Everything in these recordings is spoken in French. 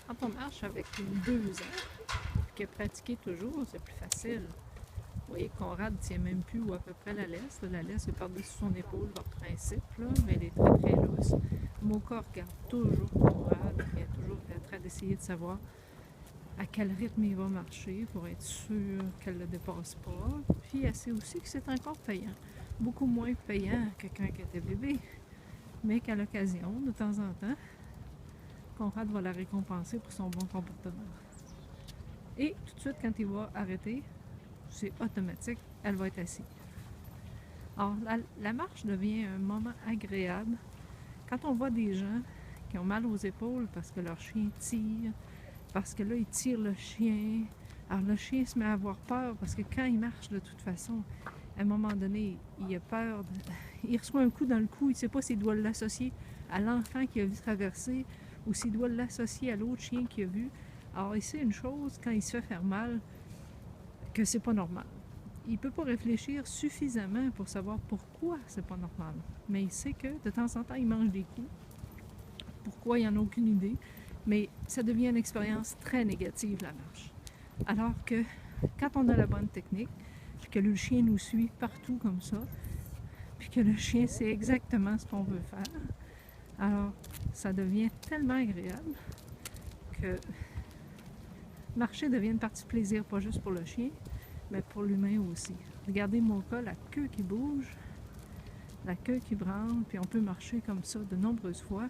Quand on marche avec 2 ans, qui a pratiqué toujours, c'est plus facile. Vous voyez, Conrad ne tient même plus où à peu près la laisse. La laisse est par-dessus son épaule par principe, là, mais elle est très très lousse. Moka regarde toujours Conrad, il est toujours en train d'essayer de savoir à quel rythme il va marcher pour être sûr qu'elle ne le dépasse pas. Puis elle sait aussi que c'est encore payant. Beaucoup moins payant que quand elle était bébé, mais qu'à l'occasion, de temps en temps, Conrad va la récompenser pour son bon comportement. Et tout de suite, quand il va arrêter, c'est automatique, elle va être assise. Alors, la marche devient un moment agréable quand on voit des gens qui ont mal aux épaules parce que leur chien tire, parce que là, ils tirent le chien. Alors, le chien se met à avoir peur parce que quand il marche, de toute façon, à un moment donné, il a peur. Il reçoit un coup dans le cou, il ne sait pas s'il doit l'associer à l'enfant qu'il a vu traverser ou s'il doit l'associer à l'autre chien qu'il a vu. Alors, il sait une chose, quand il se fait faire mal, que c'est pas normal. Il ne peut pas réfléchir suffisamment pour savoir pourquoi c'est pas normal. Mais il sait que de temps en temps, il mange des coups. Pourquoi, il n'en a aucune idée. Mais ça devient une expérience très négative, la marche. Alors que quand on a la bonne technique, puis que le chien nous suit partout comme ça, puis que le chien sait exactement ce qu'on veut faire, alors ça devient tellement agréable que marcher devient une partie de plaisir, pas juste pour le chien, mais pour l'humain aussi. Regardez mon cas, la queue qui bouge, la queue qui branle, puis on peut marcher comme ça de nombreuses fois.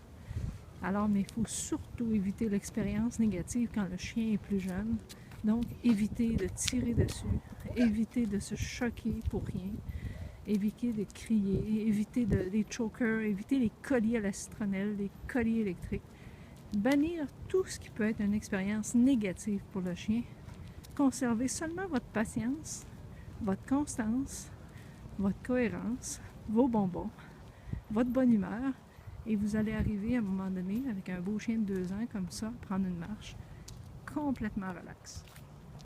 Alors, mais il faut surtout éviter l'expérience négative quand le chien est plus jeune. Donc, éviter de tirer dessus, éviter de se choquer pour rien, éviter de crier, éviter les chokers, éviter les colliers à la citronnelle, les colliers électriques. Bannir tout ce qui peut être une expérience négative pour le chien. Conservez seulement votre patience, votre constance, votre cohérence, vos bonbons, votre bonne humeur, et vous allez arriver à un moment donné, avec un beau chien de 2 ans comme ça, prendre une marche complètement relax.